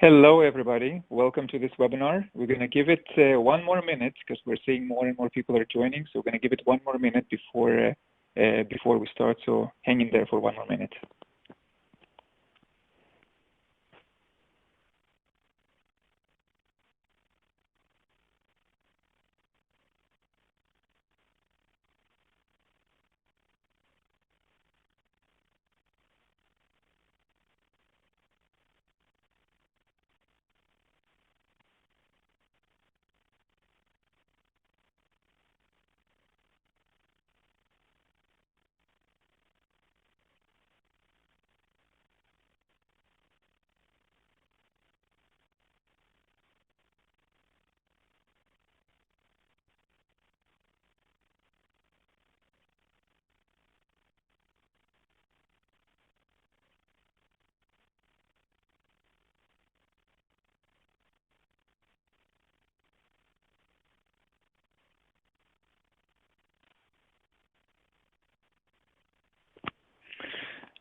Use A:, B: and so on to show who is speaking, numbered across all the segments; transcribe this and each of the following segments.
A: Hello, everybody. Welcome to this webinar. We're going to give it one more minute because we're seeing more and more people are joining. So we're going to give it one more minute before we start. So hang in there for one more minute.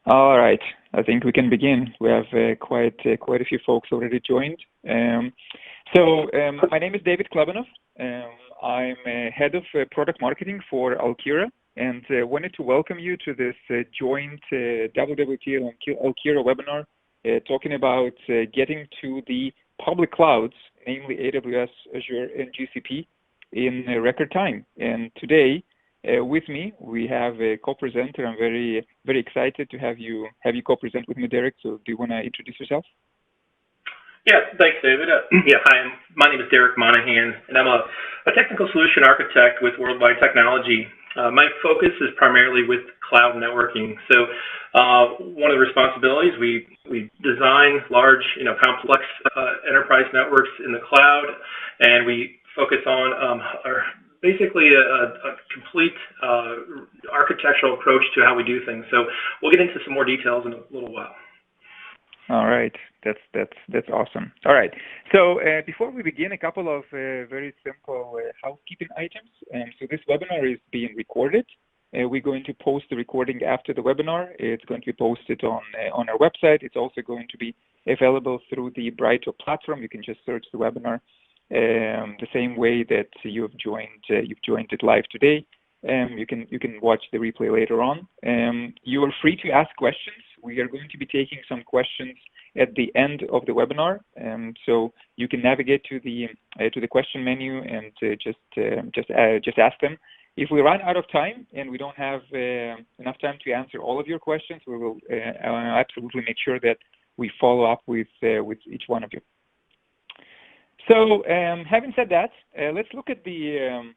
A: All right, I think we can begin. We have quite a few folks already joined. My name is David Klebanov. I'm head of product marketing for Alkira, and wanted to welcome you to this joint WWT and Alkira webinar talking about getting to the public clouds, namely AWS, Azure, and GCP in record time. And today, with me, we have a co-presenter. I'm very excited to have you co-present with me, Derek. So do you want to introduce yourself?
B: Yeah, thanks, David. Hi, my name is Derek Monahan, and I'm a technical solution architect with Worldwide Technology. My focus is primarily with cloud networking. So one of the responsibilities, we design large, complex enterprise networks in the cloud, and we focus on basically a complete architectural approach to how we do things. So we'll get into some more details in a little while.
A: All right, that's awesome. All right, so before we begin, a couple of very simple housekeeping items. So this webinar is being recorded. We're going to post the recording after the webinar. It's going to be posted on our website. It's also going to be available through the Brighto platform. You can just search the webinar the same way that you've joined it live today. You can watch the replay later on. You are free to ask questions. We are going to be taking some questions at the end of the webinar, so you can navigate to the question menu and just ask them. If we run out of time and we don't have enough time to answer all of your questions, we will absolutely make sure that we follow up with each one of you. So having said that, let's look at the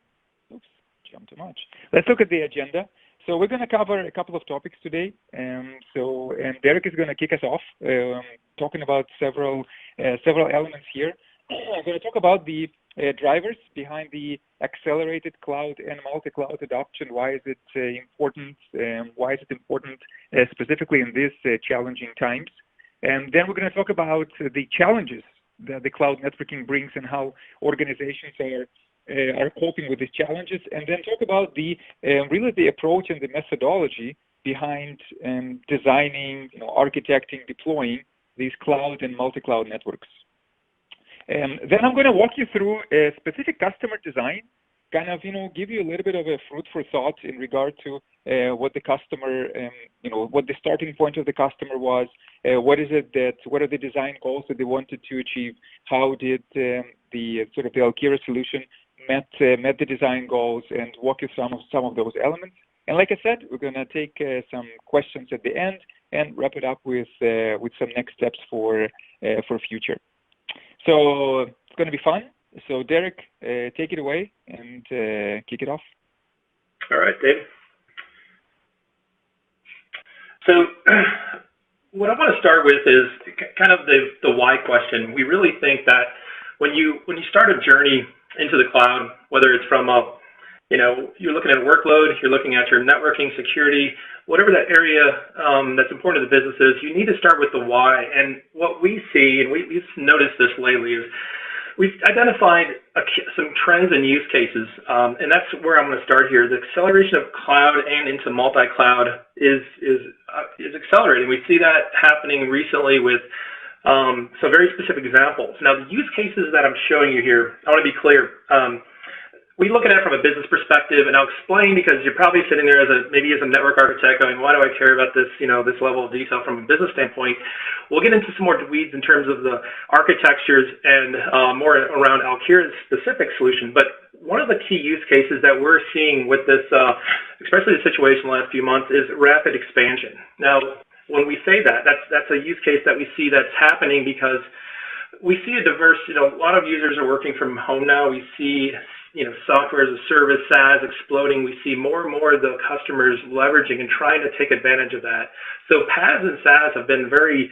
A: Let's look at the agenda. So we're going to cover a couple of topics today. And Derek is going to kick us off, talking about several elements here. I'm going to talk about the drivers behind the accelerated cloud and multi-cloud adoption. Why is it important? Why is it important specifically in these challenging times? And then we're going to talk about the challenges that the cloud networking brings and how organizations are coping with these challenges, and then talk about the really the approach and the methodology behind designing, architecting, deploying these cloud and multi-cloud networks. Then I'm going to walk you through a specific customer design, kind of give you a little bit of a food for thought in regard to what the customer, what the starting point of the customer was, what are the design goals that they wanted to achieve, how did the Alkira solution met the design goals, and walk you through some of those elements. And like I said, we're going to take some questions at the end and wrap it up with some next steps for future. So it's going to be fun. So Derek, take it away and kick it off.
B: All right, Dave. So what I want to start with is kind of the why question. We really think that when you start a journey into the cloud, whether it's from you're looking at a workload, you're looking at your networking, security, whatever that area that's important to the business is, you need to start with the why. And what we see, and we've noticed this lately, is we've identified some trends and use cases, and that's where I'm going to start here. The acceleration of cloud and into multi-cloud is accelerating. We see that happening recently with So very specific examples. Now, the use cases that I'm showing you here, I want to be clear. We look at it from a business perspective, and I'll explain because you're probably sitting there maybe as a network architect going, why do I care about this, this level of detail from a business standpoint? We'll get into some more weeds in terms of the architectures and more around Alkira's specific solution. But one of the key use cases that we're seeing with this, especially the situation the last few months, is rapid expansion. Now, when we say that, that's a use case that we see that's happening because we see a diverse, a lot of users are working from home now. We see software as a service, SaaS exploding. We see more and more of the customers leveraging and trying to take advantage of that. So PaaS and SaaS have been very,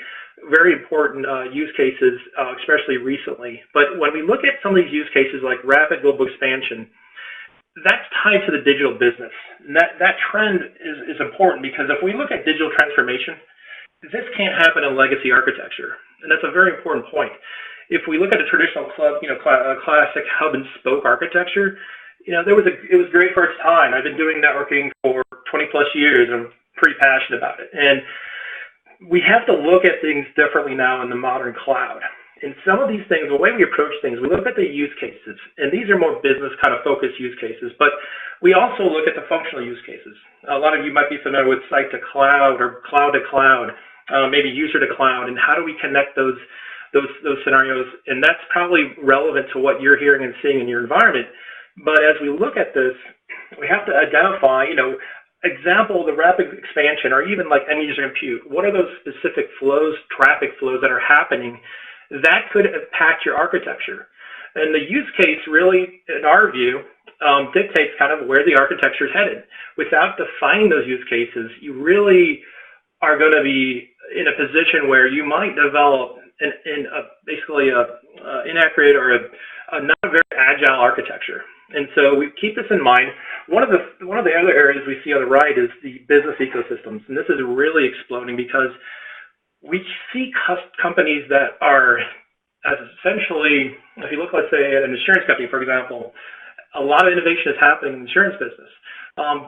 B: very important use cases, especially recently. But when we look at some of these use cases like rapid global expansion, that's tied to the digital business. And that trend is important because if we look at digital transformation, this can't happen in legacy architecture. And that's a very important point. If we look at a traditional classic hub and spoke architecture, it was great for its time. I've been doing networking for 20 plus years. I'm pretty passionate about it. And we have to look at things differently now in the modern cloud. And some of these things, the way we approach things, we look at the use cases, and these are more business kind of focused use cases, but we also look at the functional use cases. A lot of you might be familiar with site to cloud or cloud to cloud, maybe user to cloud, and how do we connect those scenarios? And that's probably relevant to what you're hearing and seeing in your environment. But as we look at this, we have to identify, example, the rapid expansion, or even like end user compute. What are those specific flows, traffic flows that are happening that could impact your architecture? And the use case really, in our view, dictates kind of where the architecture is headed. Without defining those use cases, you really are going to be in a position where you might develop basically a inaccurate or a not very agile architecture. And so we keep this in mind. One of the other areas we see on the right is the business ecosystems, and this is really exploding because we see companies that are essentially, if you look, let's say, at an insurance company, for example, a lot of innovation is happening in the insurance business.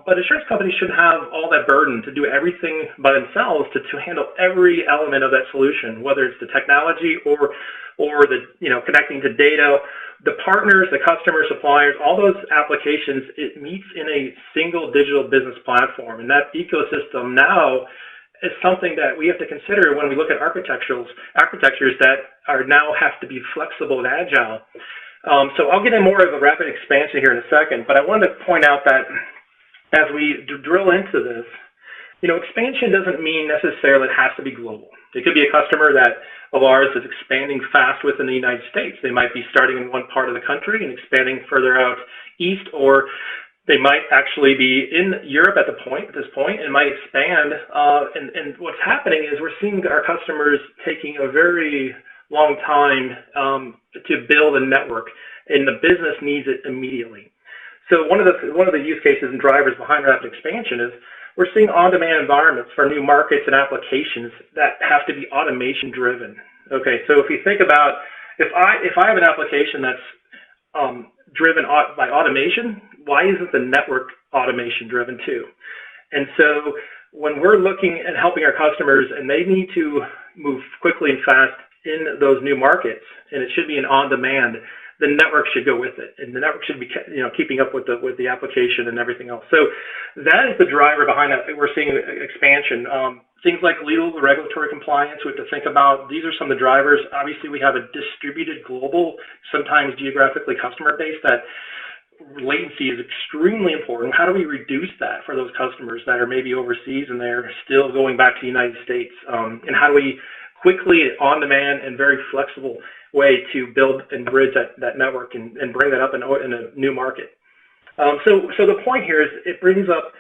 B: But insurance companies shouldn't have all that burden to do everything by themselves to handle every element of that solution, whether it's the technology or the connecting to data, the partners, the customer, suppliers, all those applications. It meets in a single digital business platform, and that ecosystem now is something that we have to consider when we look at architectures that are now have to be flexible and agile. So I'll get in more of a rapid expansion here in a second, but I wanted to point out that as we drill into this, expansion doesn't mean necessarily it has to be global. It could be a customer of ours is expanding fast within the United States. They might be starting in one part of the country and expanding further out east, or they might actually be in Europe at this point and might expand. And what's happening is we're seeing our customers taking a very long time to build a network, and the business needs it immediately. So one of the use cases and drivers behind rapid expansion is we're seeing on-demand environments for new markets and applications that have to be automation driven. Okay, so if you think about if I have an application that's driven by automation, why isn't the network automation driven too? And so when we're looking and helping our customers and they need to move quickly and fast in those new markets, and it should be an on-demand, the network should go with it, and the network should be keeping up with the application and everything else. So that is the driver behind that. We're seeing expansion. Things like legal, regulatory compliance, we have to think about. These are some of the drivers. Obviously, we have a distributed global, sometimes geographically customer base that latency is extremely important. How do we reduce that for those customers that are maybe overseas and they're still going back to the United States? And how do we quickly, on-demand, and very flexible way to build and bridge that network and bring that up in a new market? So the point here is it brings up,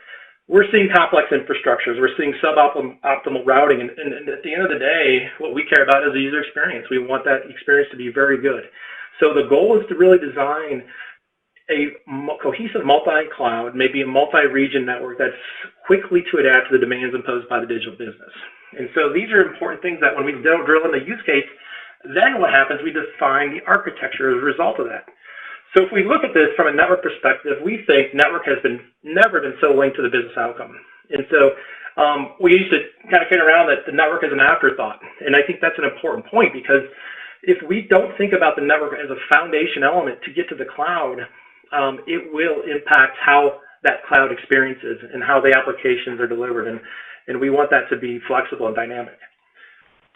B: we're seeing complex infrastructures, we're seeing suboptimal routing, and at the end of the day, what we care about is the user experience. We want that experience to be very good. So the goal is to really design a cohesive multi-cloud, maybe a multi-region network that's quickly to adapt to the demands imposed by the digital business. And so these are important things that when we drill in the use case, then what happens, we define the architecture as a result of that. So if we look at this from a network perspective, we think network has never been so linked to the business outcome. And so we used to kind of kid around that the network is an afterthought. And I think that's an important point, because if we don't think about the network as a foundation element to get to the cloud, it will impact how that cloud experiences and how the applications are delivered. And we want that to be flexible and dynamic.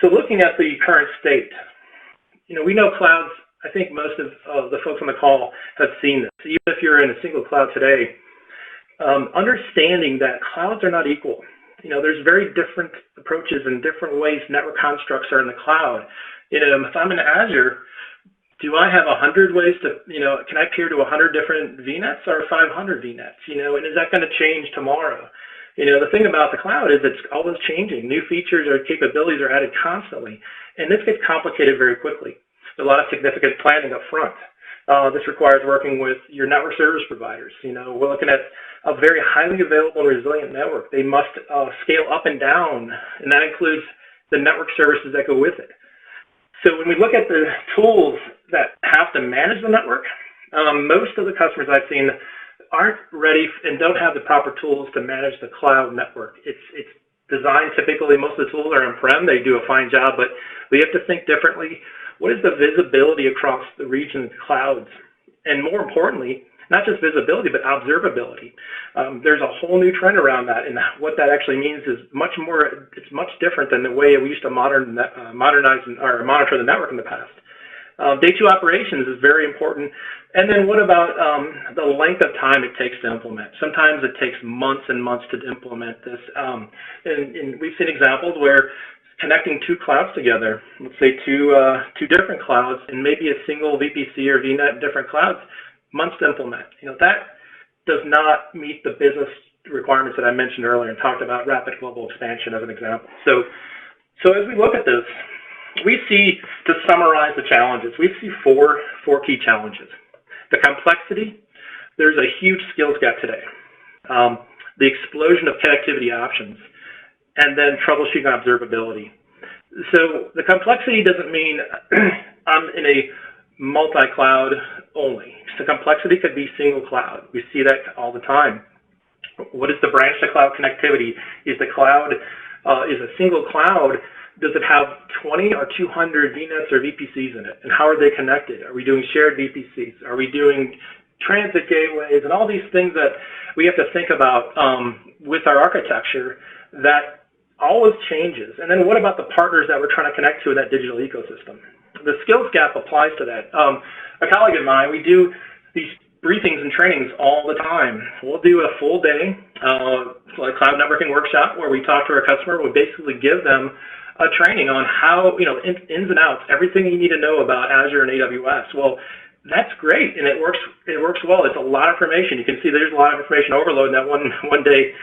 B: So looking at the current state, we know clouds, I think most of the folks on the call have seen this. Even if you're in a single cloud today, understanding that clouds are not equal. There's very different approaches and different ways network constructs are in the cloud. If I'm in Azure, do I have 100 ways to, can I peer to 100 different VNets or 500 VNets? And is that going to change tomorrow? The thing about the cloud is it's always changing. New features or capabilities are added constantly, and this gets complicated very quickly. There's a lot of significant planning up front. This requires working with your network service providers. We're looking at a very highly available and resilient network. They must scale up and down, and that includes the network services that go with it. So when we look at the tools that have to manage the network, most of the customers I've seen aren't ready and don't have the proper tools to manage the cloud network. It's designed typically, most of the tools are on-prem. They do a fine job, but we have to think differently. What is the visibility across the region's clouds? And more importantly, not just visibility, but observability. There's a whole new trend around that, and what that actually means is it's much different than the way we used to modernize or monitor the network in the past. Day two operations is very important. And then what about the length of time it takes to implement? Sometimes it takes months and months to implement this. And we've seen examples where connecting two clouds together, let's say two different clouds, and maybe a single VPC or VNet in different clouds, months to implement. That does not meet the business requirements that I mentioned earlier and talked about rapid global expansion as an example. So as we look at this, we see, to summarize the challenges, we see four key challenges. The complexity, there's a huge skills gap today. The explosion of connectivity options, and then troubleshooting observability. So the complexity doesn't mean I'm in a multi-cloud only. The complexity could be single cloud. We see that all the time. What is the branch to cloud connectivity? Is the cloud, is a single cloud, does it have 20 or 200 VNets or VPCs in it? And how are they connected? Are we doing shared VPCs? Are we doing transit gateways? And all these things that we have to think about with our architecture that always changes. And then what about the partners that we're trying to connect to in that digital ecosystem? The skills gap applies to that. A colleague of mine, we do these briefings and trainings all the time. We'll do a full day, like cloud networking workshop, where we talk to our customer. We basically give them a training on how, ins and outs, everything you need to know about Azure and AWS. Well, that's great, and it works well. It's a lot of information. You can see there's a lot of information overload in that one day.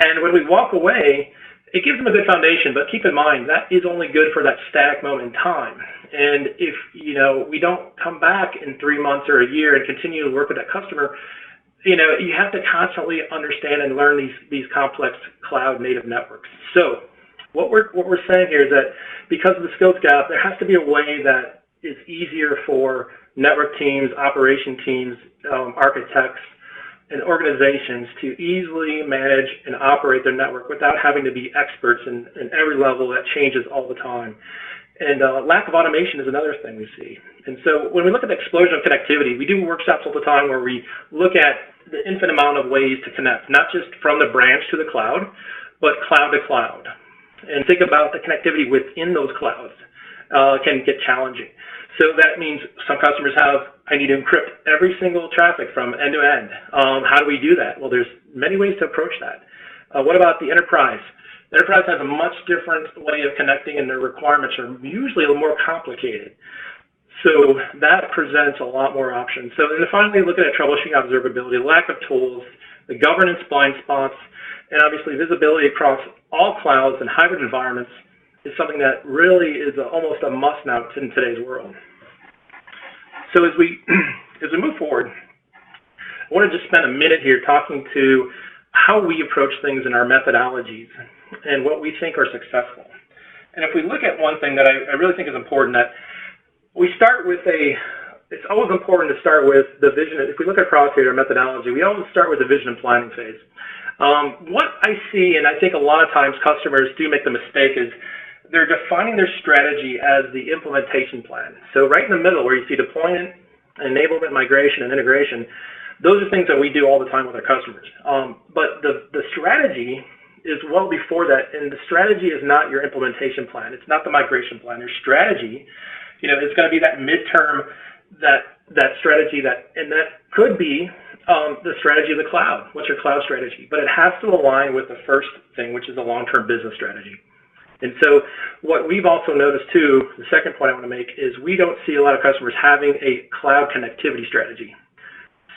B: And when we walk away, it gives them a good foundation, but keep in mind, that is only good for that static moment in time. And if, we don't come back in 3 months or a year and continue to work with that customer, you have to constantly understand and learn these complex cloud native networks. So what we're saying here is that because of the skills gap, there has to be a way that is easier for network teams, operation teams, architects, and organizations to easily manage and operate their network without having to be experts in every level that changes all the time. And lack of automation is another thing we see. And so when we look at the explosion of connectivity, we do workshops all the time where we look at the infinite amount of ways to connect, not just from the branch to the cloud, but cloud to cloud. And think about the connectivity within those clouds can get challenging. So that means some customers I need to encrypt every single traffic from end to end. How do we do that? Well, there's many ways to approach that. What about the enterprise? The enterprise has a much different way of connecting, and their requirements are usually a little more complicated. So that presents a lot more options. So then finally, looking at troubleshooting observability, lack of tools, the governance blind spots, and obviously visibility across all clouds and hybrid environments is something that really is almost a must now in today's world. So as we move forward, I want to just spend a minute here talking to how we approach things in our methodologies and what we think are successful. And if we look at one thing that I really think is important, that we start with it's always important to start with the vision. If we look across here, our methodology, we always start with the vision and planning phase. What I see, and I think a lot of times customers do make the mistake, is they're defining their strategy as the implementation plan. So right in the middle where you see deployment, enablement, migration, and integration, those are things that we do all the time with our customers. But the strategy is well before that, and the strategy is not your implementation plan. It's not the migration plan. Your strategy, is going to be that midterm, that strategy and that could be the strategy of the cloud. What's your cloud strategy? But it has to align with the first thing, which is a long-term business strategy. And so what we've also noticed too, the second point I want to make is we don't see a lot of customers having a cloud connectivity strategy.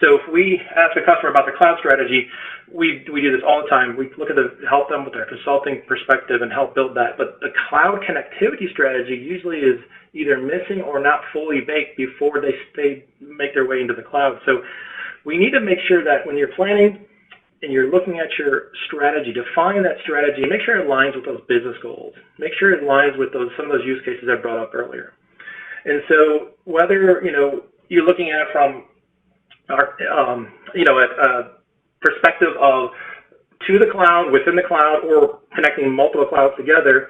B: So if we ask a customer about the cloud strategy, we do this all the time. We look at help them with their consulting perspective and help build that. But the cloud connectivity strategy usually is either missing or not fully baked before they make their way into the cloud. So we need to make sure that when you're planning and you're looking at your strategy, define that strategy and make sure it aligns with those business goals. Make sure it aligns with some of those use cases I brought up earlier. And so whether, you're looking at it from a perspective of to the cloud, within the cloud, or connecting multiple clouds together,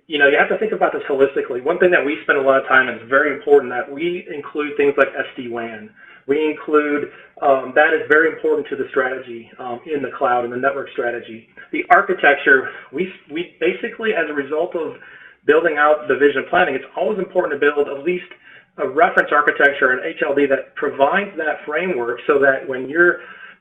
B: you have to think about this holistically. One thing that we spend a lot of time, and it's very important, that we include things like SD-WAN. We include, that is very important to the strategy in the cloud and the network strategy. The architecture, we basically, as a result of building out the vision planning, it's always important to build at least a reference architecture, an HLD that provides that framework so that when you're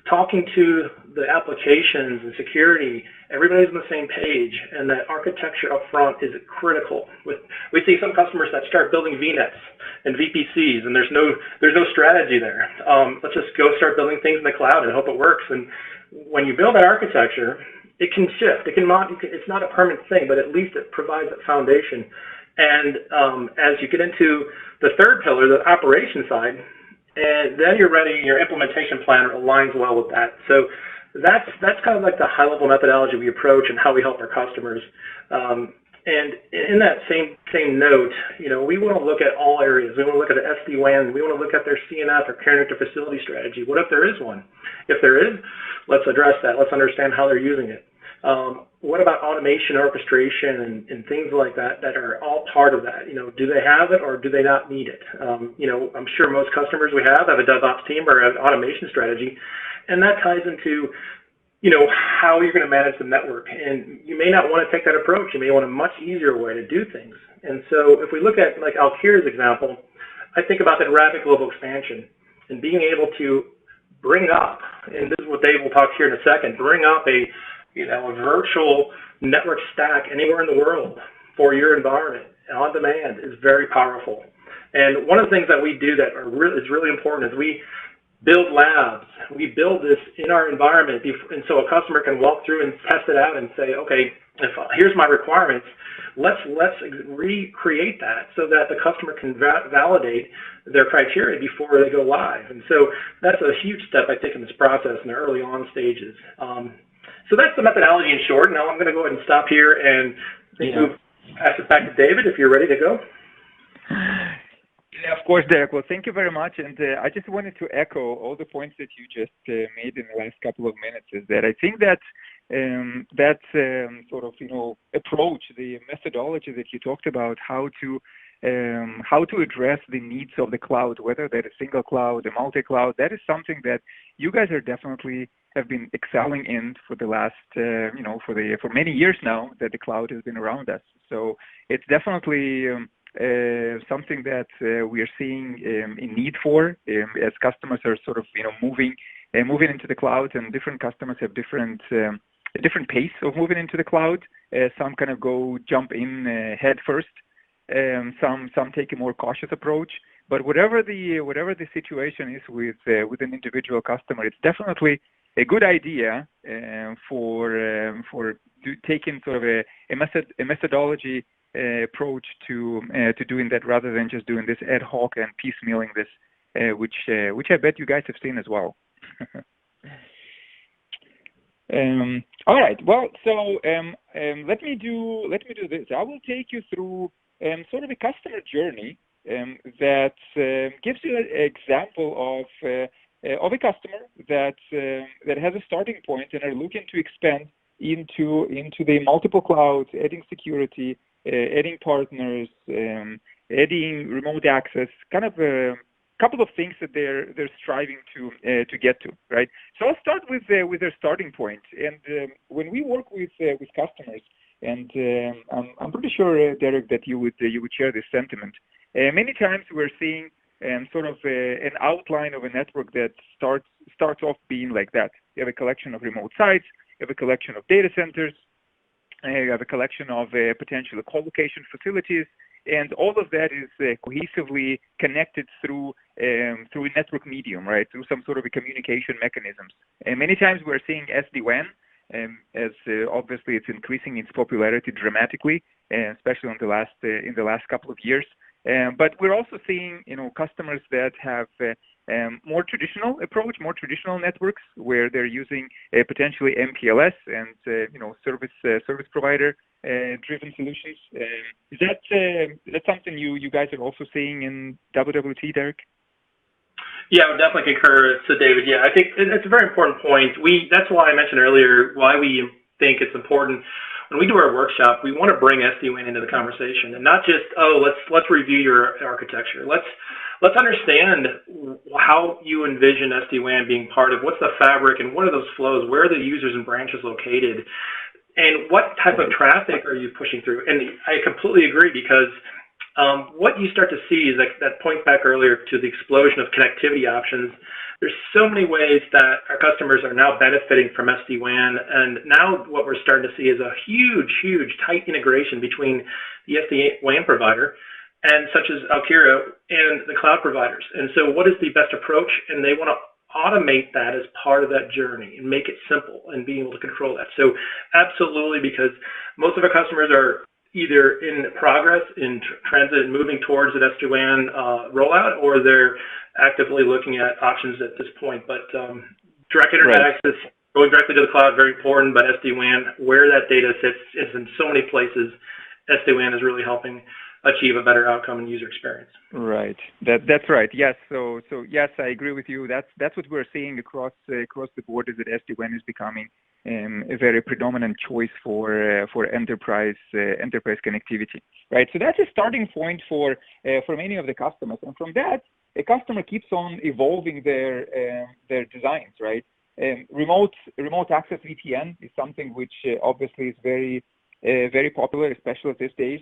B: talking to the applications and security, everybody's on the same page, and that architecture up front is critical. We see some customers that start building VNets and VPCs, and there's no strategy there. Let's just go start building things in the cloud and hope it works. And when you build that architecture, it can shift. It's not a permanent thing, but at least it provides that foundation. And as you get into the third pillar, the operation side, and then you're ready, your implementation plan aligns well with that. So that's kind of like the high-level methodology we approach and how we help our customers. And in that same note, we want to look at all areas. We want to look at the SD-WAN. We want to look at their CNF or connector facility strategy. What if there is one? If there is, let's address that. Let's understand how they're using it. What about automation, orchestration, and things like that are all part of that? Do they have it or do they not need it? I'm sure most customers we have a DevOps team or an automation strategy, and that ties into, how you're going to manage the network. And you may not want to take that approach. You may want a much easier way to do things. And so if we look at like Alkira's example, I think about that rapid global expansion and being able to bring up, and this is what Dave will talk here in a second, bring up a virtual network stack anywhere in the world for your environment on demand is very powerful. And one of the things that we do that is really important is we build labs. We build this in our environment, and so a customer can walk through and test it out and say, okay, here's my requirements. Let's recreate that so that the customer can validate their criteria before they go live. And so that's a huge step, I think, in this process in the early on stages. So that's the methodology in short. Now I'm going to go ahead and stop here and pass it back to David if you're ready to go.
A: Yeah, of course, Derek. Well, thank you very much. And I just wanted to echo all the points that you just made in the last couple of minutes. Is that I think that that sort of approach, the methodology that you talked about, how to address the needs of the cloud, whether that is single cloud or multi-cloud, that is something that you guys are definitely have been excelling in for the last, for many years now that the cloud has been around us. So it's definitely something that we are seeing in need for as customers are sort of moving into the cloud, and different customers have different pace of moving into the cloud. Some kind of jump in head first. Some take a more cautious approach. But whatever the situation is with an individual customer, it's definitely a good idea for taking sort of a methodology approach to doing that, rather than just doing this ad hoc and piecemealing this, which I bet you guys have seen as well. All right. Well, so let me do this. I will take you through sort of a customer journey that gives you an example of of a customer that has a starting point and are looking to expand into the multiple clouds, adding security, adding partners, adding remote access, kind of a couple of things that they're striving to get to, right? So I'll start with their starting point. And when we work with customers, and I'm pretty sure, Derek, that you would share this sentiment. Many times we're seeing sort of an outline of a network that starts off being like that. You have a collection of remote sites, you have a collection of data centers, you have a collection of potential co-location facilities, and all of that is cohesively connected through a network medium, right? Through some sort of a communication mechanisms. And many times we're seeing SDWAN, as obviously it's increasing its popularity dramatically, especially in the last couple of years. But we're also seeing, customers that have more traditional approach, more traditional networks where they're using potentially MPLS and service provider driven solutions. Is that something you guys are also seeing in WWT, Derek?
B: Yeah, I would definitely concur. So, David, yeah, I think it's a very important point. That's why I mentioned earlier why we think it's important. When we do our workshop, we want to bring SD-WAN into the conversation, and not just, let's review your architecture. Let's understand how you envision SD-WAN being part of what's the fabric and what are those flows, where are the users and branches located, and what type of traffic are you pushing through? And I completely agree, because what you start to see is that point back earlier to the explosion of connectivity options. There's so many ways that our customers are now benefiting from SD-WAN, and now what we're starting to see is a huge, tight integration between the SD-WAN provider and such as Alkira and the cloud providers. And so what is the best approach? And they want to automate that as part of that journey and make it simple and being able to control that. So absolutely, because most of our customers are either in progress, in transit, and moving towards an SD-WAN rollout, or they're actively looking at options at this point. But direct internet access, going directly to the cloud, very important, but SD-WAN, where that data sits, is in so many places. SD-WAN is really helping achieve a better outcome and user experience.
A: Right. That's right. Yes. So yes, I agree with you. That's what we're seeing across the board, is that SD-WAN is becoming a very predominant choice for enterprise connectivity. Right. So that's a starting point for many of the customers, and from that, a customer keeps on evolving their designs. Right. Remote access VPN is something which obviously is very popular, especially these days.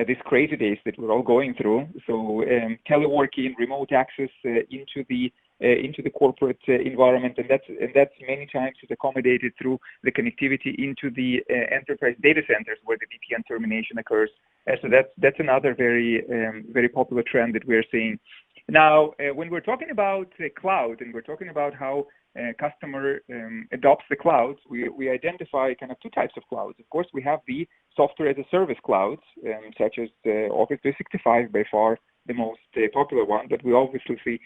A: These crazy days that we're all going through. So teleworking, remote access into the corporate environment, and that's many times is accommodated through the connectivity into the enterprise data centers where the VPN termination occurs. So that's another very popular trend that we're seeing. Now, when we're talking about cloud, and we're talking about how customer adopts the clouds, we identify kind of two types of clouds. Of course, we have the software as a service clouds, such as Office 365, by far the most popular one, but we obviously see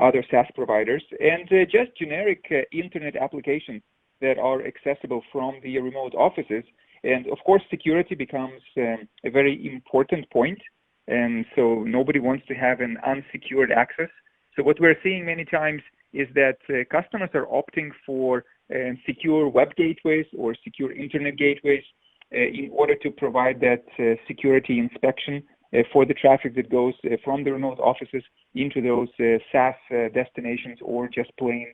A: other SaaS providers, and just generic internet applications that are accessible from the remote offices. And of course, security becomes a very important point, and so nobody wants to have an unsecured access. So what we're seeing many times is that customers are opting for secure web gateways or secure internet gateways in order to provide that security inspection for the traffic that goes from the remote offices into those SaaS destinations, or just plain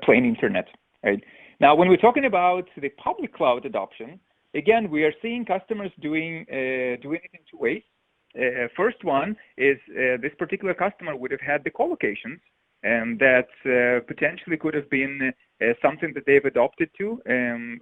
A: internet. Right? Now, when we're talking about the public cloud adoption, again, we are seeing customers doing it in two ways. First one is this particular customer would have had the co-locations, and that potentially could have been something that they've adopted to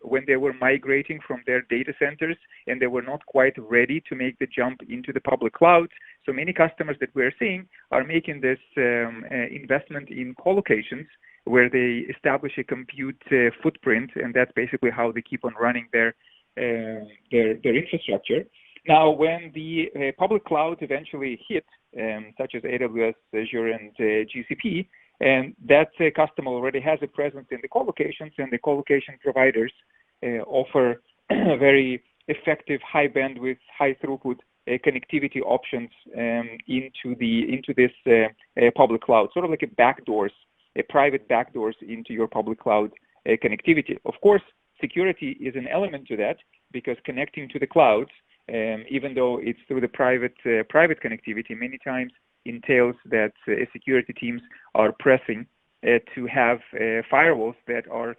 A: when they were migrating from their data centers, and they were not quite ready to make the jump into the public cloud. So many customers that we're seeing are making this investment in co-locations, where they establish a compute footprint, and that's basically how they keep on running their infrastructure. Now, when the public clouds eventually hit, such as AWS, Azure, and GCP, and that customer already has a presence in the co-locations, and the co-location providers offer very effective, high bandwidth, high throughput connectivity options into this public cloud, sort of like a private backdoors into your public cloud connectivity. Of course, security is an element to that, because connecting to the clouds, even though it's through the private connectivity, many times entails that security teams are pressing to have firewalls that are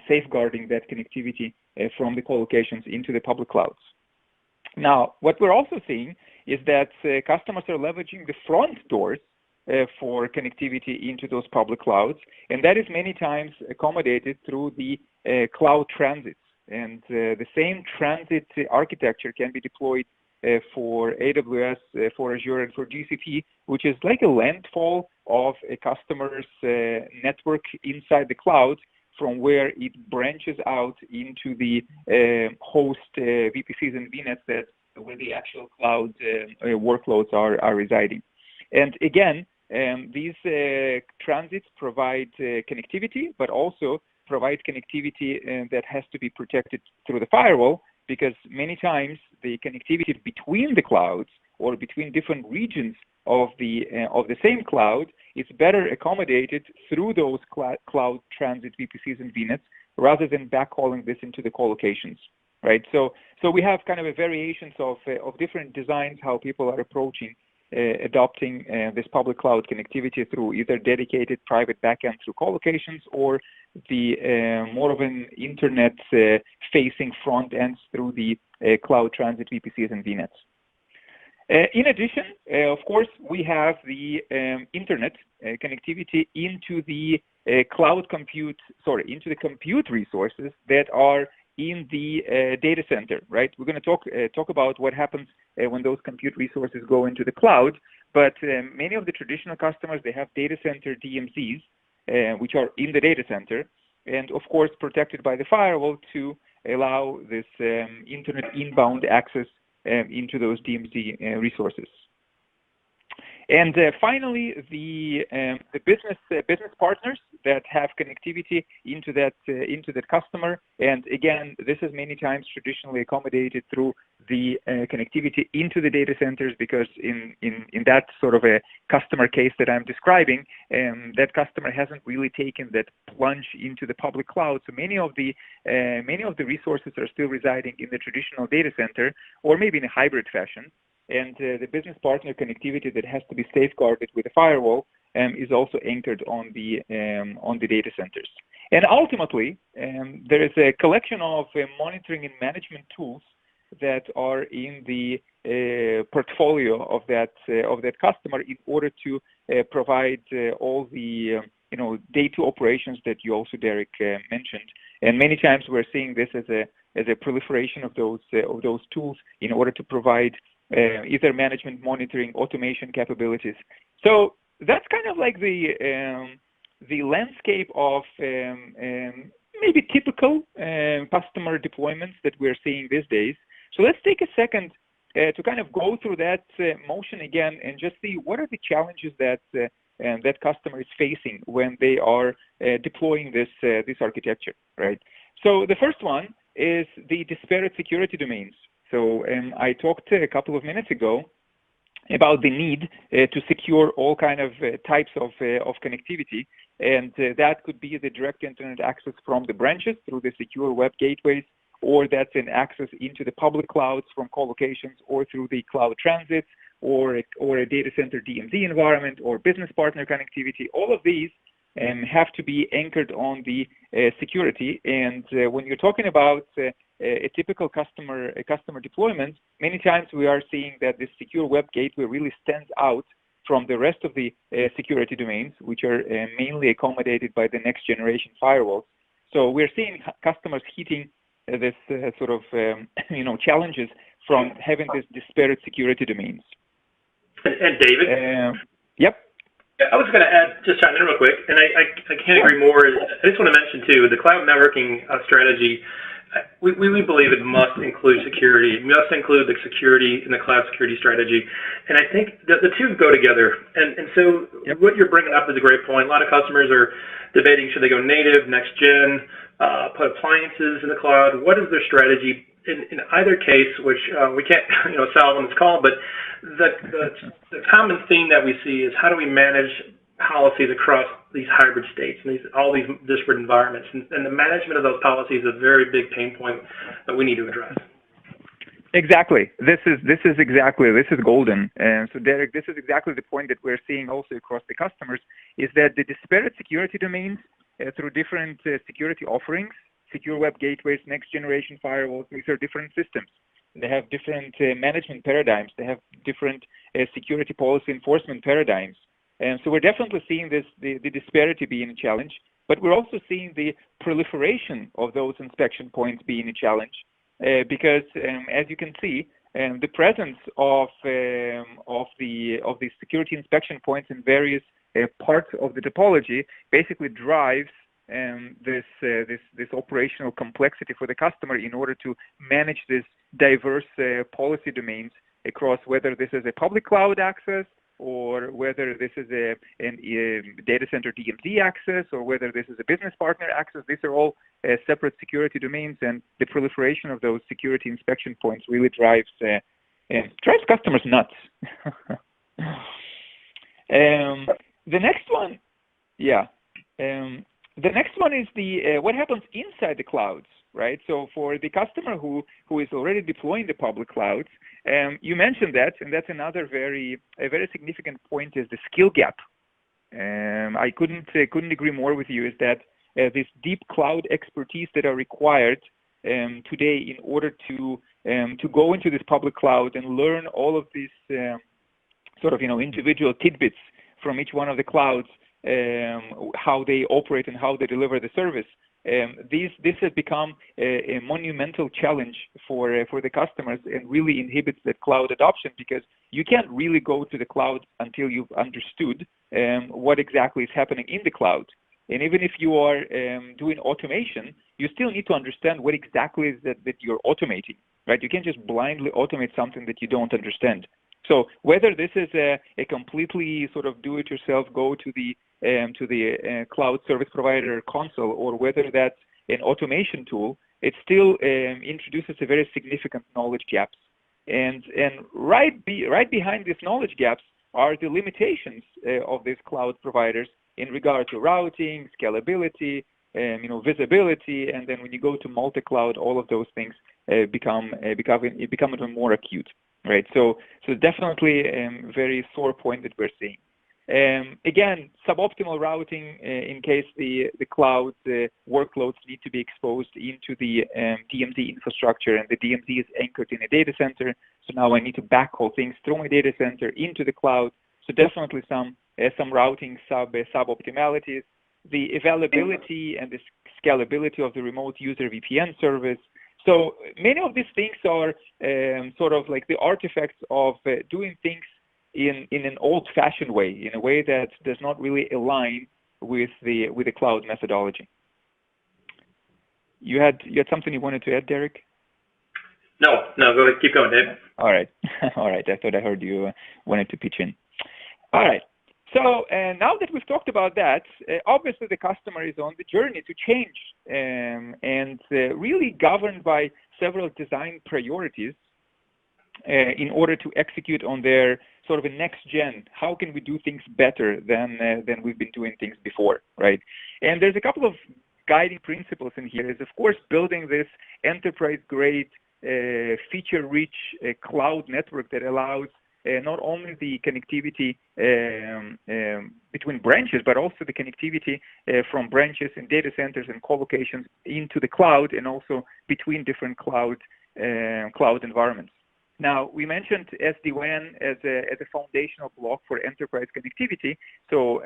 A: safeguarding that connectivity from the co-locations into the public clouds. Now, what we're also seeing is that customers are leveraging the front doors for connectivity into those public clouds, and that is many times accommodated through the cloud transits. And the same transit architecture can be deployed for AWS, for Azure, and for GCP, which is like a landfall of a customer's network inside the cloud, from where it branches out into the host VPCs and VNets where the actual cloud workloads are residing. And again, these transits provide connectivity, but also provide connectivity that has to be protected through the firewall, because many times the connectivity between the clouds or between different regions of the same cloud is better accommodated through those cloud transit VPCs and VNets, rather than backhauling this into the co-locations, right? So we have kind of a variations of different designs, how people are approaching adopting this public cloud connectivity through either dedicated private backend through co-locations, or the more of an internet facing front ends through the cloud transit VPCs and VNets. In addition, of course, we have the internet connectivity into the into the compute resources that are in the data center, right? We're going to talk about what happens when those compute resources go into the cloud, but many of the traditional customers, they have data center DMZs, which are in the data center, and of course protected by the firewall to allow this internet inbound access into those DMZ resources. And finally, the business partners that have connectivity into that customer. And again, this is many times traditionally accommodated through the connectivity into the data centers, because in that sort of a customer case that I'm describing, that customer hasn't really taken that plunge into the public cloud. So many of the resources are still residing in the traditional data center, or maybe in a hybrid fashion. And the business partner connectivity that has to be safeguarded with a firewall is also anchored on the data centers. And ultimately, there is a collection of monitoring and management tools that are in the portfolio of that customer, in order to provide all the day two operations that you also, Derek, mentioned. And many times we're seeing this as a proliferation of those tools in order to provide either management, monitoring, automation capabilities. So that's kind of like the landscape of maybe typical customer deployments that we're seeing these days. So let's take a second to kind of go through that motion again, and just see what are the challenges that that customer is facing when they are deploying this architecture, right? So the first one is the disparate security domains. So I talked a couple of minutes ago about the need to secure all kind of types of connectivity, and that could be the direct internet access from the branches through the secure web gateways, or that's an access into the public clouds from co-locations, or through the cloud transits, or a data center DMZ environment, or business partner connectivity. All of these have to be anchored on the security. And when you're talking about a typical customer deployment, many times we are seeing that this secure web gateway really stands out from the rest of the security domains, which are mainly accommodated by the next generation firewalls. So we're seeing customers hitting this sort of challenges from having this disparate security domains.
B: And David?
A: Yep.
B: I was going to add, just chime in real quick, and I can't agree more. I just want to mention too, the cloud networking strategy. We believe it must include security. It must include the security in the cloud security strategy. And I think the two go together. And so what you're bringing up is a great point. A lot of customers are debating, should they go native, next gen, put appliances in the cloud? What is their strategy in either case, which we can't solve on this call, but the common theme that we see is how do we manage policies across these hybrid states and all these disparate environments, and the management of those policies is a very big pain point that we need to address.
A: Exactly. This is golden. So Derek, this is exactly the point that we're seeing also across the customers, is that the disparate security domains through different security offerings, secure web gateways, next generation firewalls, these are different systems. They have different management paradigms. They have different security policy enforcement paradigms. And so we're definitely seeing the disparity being a challenge, but we're also seeing the proliferation of those inspection points being a challenge. Because as you can see, the presence of the security inspection points in various parts of the topology basically drives this operational complexity for the customer in order to manage this diverse policy domains across whether this is a public cloud access, or whether this is a data center DMZ access, or whether this is a business partner access. These are all separate security domains, and the proliferation of those security inspection points really drives customers nuts. The next one, the next one is what happens inside the clouds, right? So for the customer who is already deploying the public clouds, you mentioned that, and that's another very significant point, is the skill gap. I couldn't agree more with you, is that this deep cloud expertise that are required today in order to go into this public cloud and learn all of these individual tidbits from each one of the clouds, how they operate and how they deliver the service. This has become a monumental challenge for the customers, and really inhibits that cloud adoption, because you can't really go to the cloud until you've understood what exactly is happening in the cloud. And even if you are doing automation, you still need to understand what exactly is that you're automating, right? You can't just blindly automate something that you don't understand. So whether this is a completely sort of do-it-yourself, go to the cloud service provider console, or whether that's an automation tool, it still introduces a very significant knowledge gaps. And right behind these knowledge gaps are the limitations of these cloud providers in regard to routing, scalability, visibility, and then when you go to multi-cloud, all of those things become even more acute, right? So definitely very sore point that we're seeing. Again, suboptimal routing in case the cloud workloads need to be exposed into the DMZ infrastructure, and the DMZ is anchored in a data center. So now I need to backhaul things through my data center into the cloud. So definitely some routing suboptimalities. The availability and the scalability of the remote user VPN service. So many of these things are sort of like the artifacts of doing things in an old-fashioned way, in a way that does not really align with the cloud methodology. You had something you wanted to add, Derek?
B: No, go ahead, keep going, Dave.
A: All right. All right. I thought I heard you wanted to pitch in. All right. So now that we've talked about that, obviously the customer is on the journey to change, and really governed by several design priorities in order to execute on their sort of a next gen. How can we do things better than we've been doing things before, right? And there's a couple of guiding principles in here. Is of course building this enterprise-grade, feature-rich cloud network that allows not only the connectivity between branches, but also the connectivity from branches and data centers and co-locations into the cloud, and also between different cloud environments. Now, we mentioned SDWAN as a foundational block for enterprise connectivity. So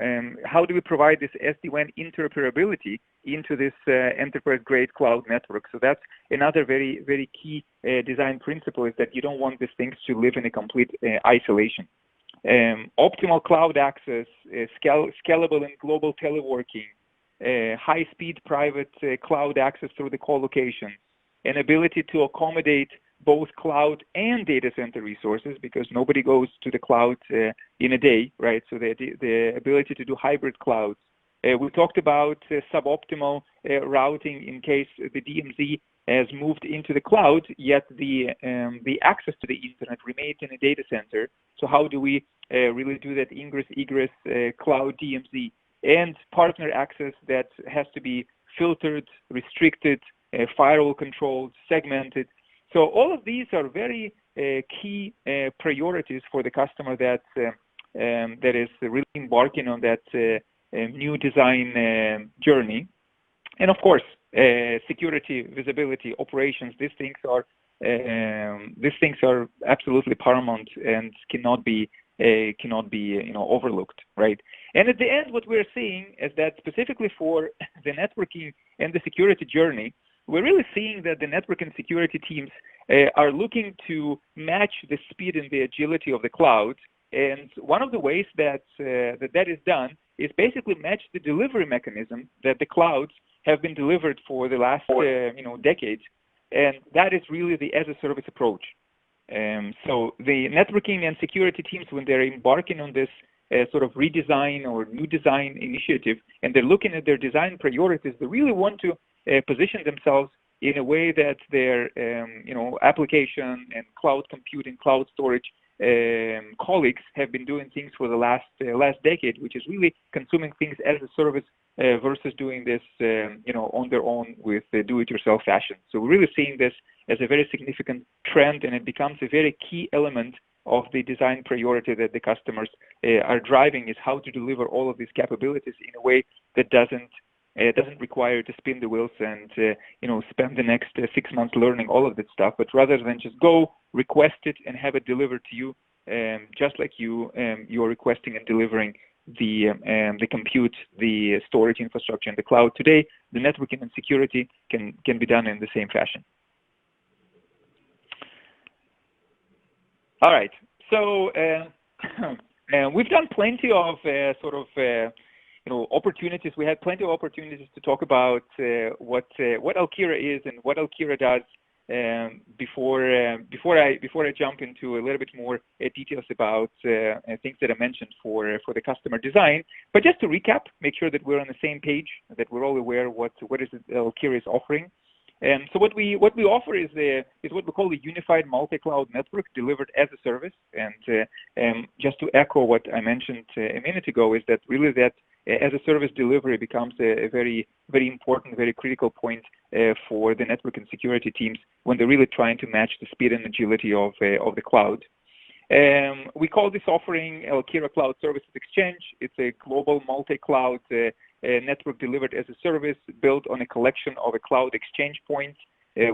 A: how do we provide this SDWAN interoperability into this enterprise-grade cloud network? So that's another very, very key design principle, is that you don't want these things to live in a complete isolation. Optimal cloud access, scalable and global teleworking, high-speed private cloud access through the co-locations, an ability to accommodate both cloud and data center resources, because nobody goes to the cloud in a day, right? So the ability to do hybrid clouds, We talked about suboptimal routing in case the DMZ has moved into the cloud, yet the access to the internet remains in a data center. So how do we really do that ingress, egress, cloud DMZ, and partner access that has to be filtered, restricted, firewall controlled, segmented. So all of these are very key priorities for the customer that is really embarking on that new design journey. And of course, security, visibility, operations, these things are absolutely paramount and cannot be overlooked, right? And at the end, what we're seeing is that specifically for the networking and the security journey, we're really seeing that the network and security teams are looking to match the speed and the agility of the cloud. And one of the ways that is done is basically match the delivery mechanism that the clouds have been delivered for the last decades, and that is really the as-a-service approach. So the networking and security teams, when they're embarking on this sort of redesign or new design initiative, and they're looking at their design priorities, they really want to position themselves in a way that their application and cloud computing, cloud storage colleagues have been doing things for the last decade, which is really consuming things as a service versus doing this on their own with do-it-yourself fashion. So we're really seeing this as a very significant trend, and it becomes a very key element of the design priority that the customers are driving, is how to deliver all of these capabilities in a way that doesn't require you to spin the wheels and spend the next 6 months learning all of that stuff, but rather than just go request it and have it delivered to you, just like you are requesting and delivering the compute, the storage infrastructure, and the cloud today. The networking and security can be done in the same fashion. All right, so we've done plenty of opportunities. We had plenty of opportunities to talk about what Alkira is and what Alkira does before I jump into a little bit more details about things that I mentioned for the customer design. But just to recap, make sure that we're on the same page, that we're all aware what is it Alkira is offering. So what we offer is what we call the unified multi-cloud network delivered as a service. And just to echo what I mentioned a minute ago, is that really that as a service delivery becomes a very, very important, very critical point for the network and security teams when they're really trying to match the speed and agility of the cloud. We call this offering Alkira Cloud Services Exchange. It's a global multi-cloud network delivered as a service built on a collection of a cloud exchange points,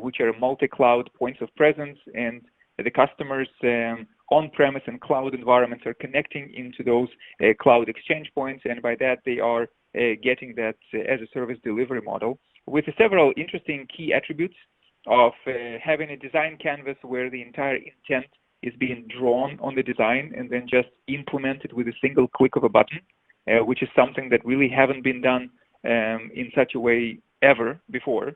A: which are multi-cloud points of presence, and the customers' on-premise and cloud environments are connecting into those cloud exchange points, and by that they are getting that as a service delivery model with several interesting key attributes of having a design canvas where the entire intent is being drawn on the design and then just implemented with a single click of a button, which is something that really haven't been done in such a way ever before.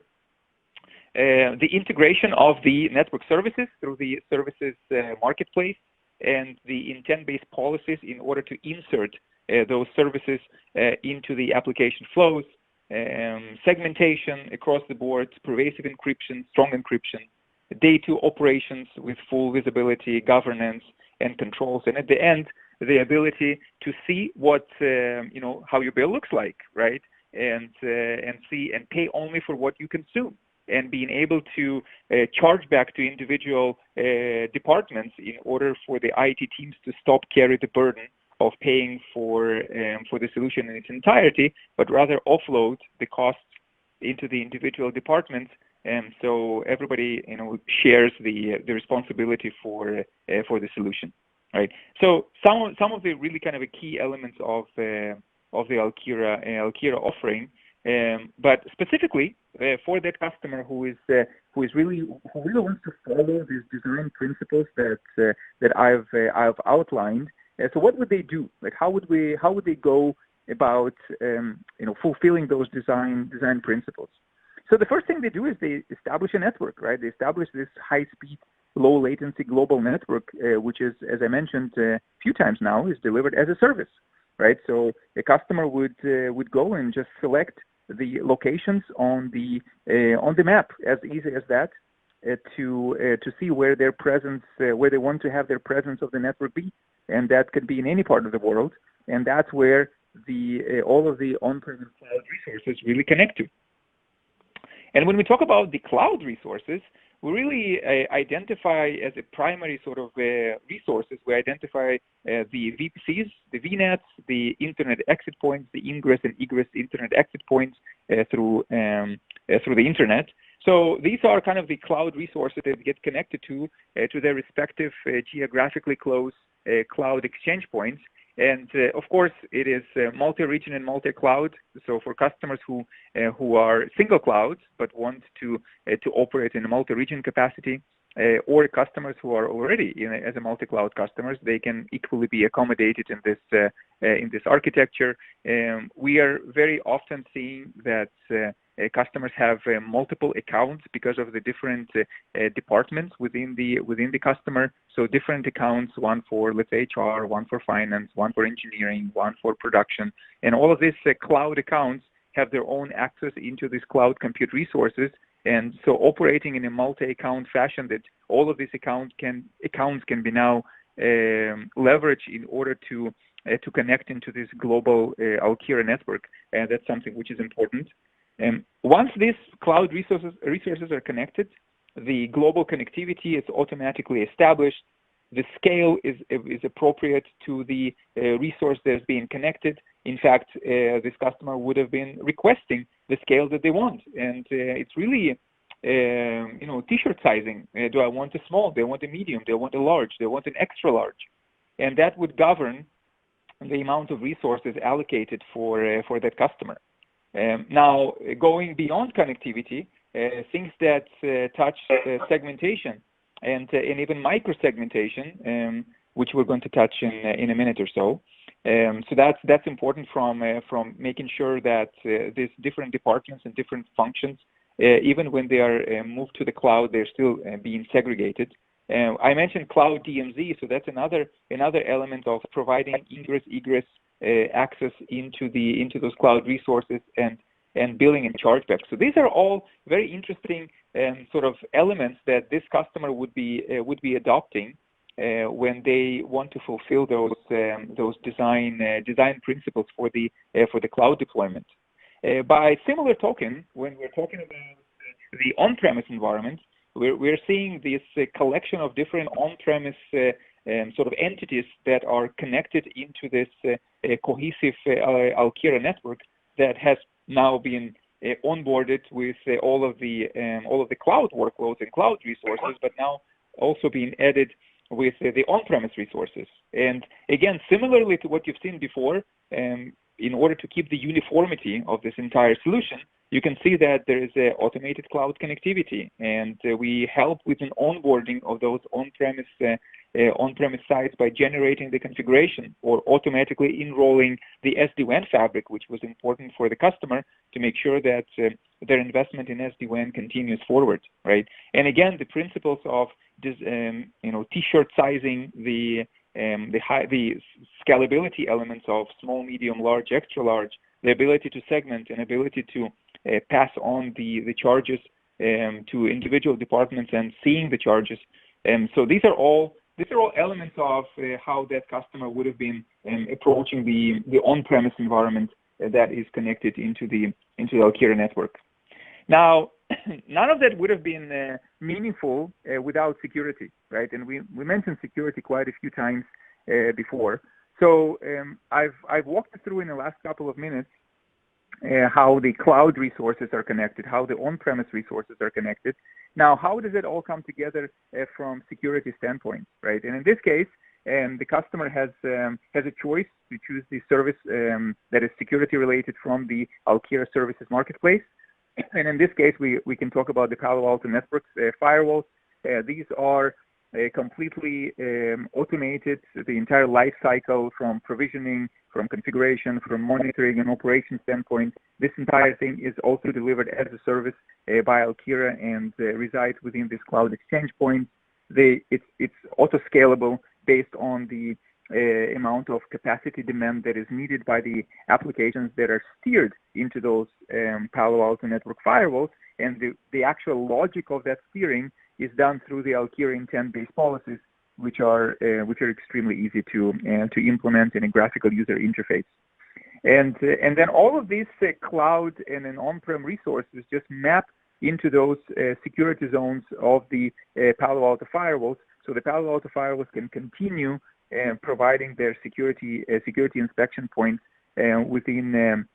A: The integration of the network services through the services marketplace and the intent-based policies in order to insert those services into the application flows, segmentation across the board, pervasive encryption, strong encryption, day two operations with full visibility, governance, and controls, and at the end, the ability to see what how your bill looks like, right? And see and pay only for what you consume, and being able to charge back to individual departments in order for the IT teams to stop carry the burden of paying for the solution in its entirety, but rather offload the costs into the individual departments, and so everybody shares the responsibility for the solution, right? So some of the really kind of key elements of the Alkira offering. But specifically for that customer who really wants to follow these design principles that I've outlined. So what would they do? Like how would they go about fulfilling those design principles? So the first thing they do is they establish a network, right? They establish this high-speed, low-latency global network, which is, as I mentioned a few times now, is delivered as a service. right? So a customer would go and just select the locations on the map, as easy as that, to see where their presence, where they want to have their presence of the network be, and that could be in any part of the world, and that's where all of the on-premise cloud resources really connect to. And when we talk about the cloud resources, we really identify as a primary sort of resources. We identify the VPCs, the VNets, the internet exit points, the ingress and egress internet exit points through the internet. So these are kind of the cloud resources that get connected to their respective geographically close cloud exchange points. And of course, it is multi-region and multi-cloud. So for customers who are single clouds but want to operate in a multi-region capacity, or customers who are already as a multi-cloud customers, they can equally be accommodated in this architecture. We are very often seeing that customers have multiple accounts because of the different departments within the customer. So different accounts, one for, let's say, HR, one for finance, one for engineering, one for production, and all of these cloud accounts have their own access into these cloud compute resources. And so operating in a multi-account fashion, that all of these accounts can be now leveraged in order to connect into this global Alkira network, and that's something which is important. Once these cloud resources are connected, the global connectivity is automatically established. The scale is appropriate to the resource that's being connected. In fact, this customer would have been requesting the scale that they want, and it's really t-shirt sizing. Do I want a small? Do I want a medium? Do I want a large? Do I want an extra large? And that would govern the amount of resources allocated for that customer. Now, going beyond connectivity, things that touch segmentation and even micro-segmentation, which we're going to touch in a minute or so. So that's important from making sure that these different departments and different functions, even when they are moved to the cloud, they're still being segregated. I mentioned cloud DMZ, so that's another element of providing ingress-egress access into those cloud resources and billing and chargeback. So these are all very interesting sort of elements that this customer would be adopting when they want to fulfill those design principles for the cloud deployment. By similar token, when we're talking about the on-premise environment, we're seeing this collection of different on-premise sort of entities that are connected into this cohesive Alkira network that has now been onboarded with all of the cloud workloads and cloud resources, but now also being added with the on-premise resources. And again, similarly to what you've seen before, in order to keep the uniformity of this entire solution, you can see that there is automated cloud connectivity, and we help with an onboarding of those on-premise sites by generating the configuration or automatically enrolling the SDWAN fabric, which was important for the customer to make sure that their investment in SDWAN continues forward, right? And again, the principles of this, t-shirt sizing, the scalability elements of small, medium, large, extra large, the ability to segment and ability to pass on the charges to individual departments and seeing the charges. So these are all elements of how that customer would have been approaching the on-premise environment that is connected into the Alkira network. Now, none of that would have been meaningful without security, right? And we mentioned security quite a few times before. So I've walked you through in the last couple of minutes how the cloud resources are connected, how the on-premise resources are connected. Now, how does it all come together from security standpoint, right? And in this case, the customer has a choice to choose the service that is security related from the Alkira Services Marketplace. And in this case, we can talk about the Palo Alto Networks firewalls. These are completely automated, the entire life cycle from provisioning, from configuration, from monitoring and operation standpoint. This entire thing is also delivered as a service by Alkira and resides within this cloud exchange point. It's auto-scalable based on the amount of capacity demand that is needed by the applications that are steered into those Palo Alto network firewalls, and the actual logic of that steering is done through the Alkira intent-based policies, which are extremely easy to implement in a graphical user interface. And then all of these cloud and on-prem resources just map into those security zones of the Palo Alto firewalls, so the Palo Alto firewalls can continue providing their security inspection points within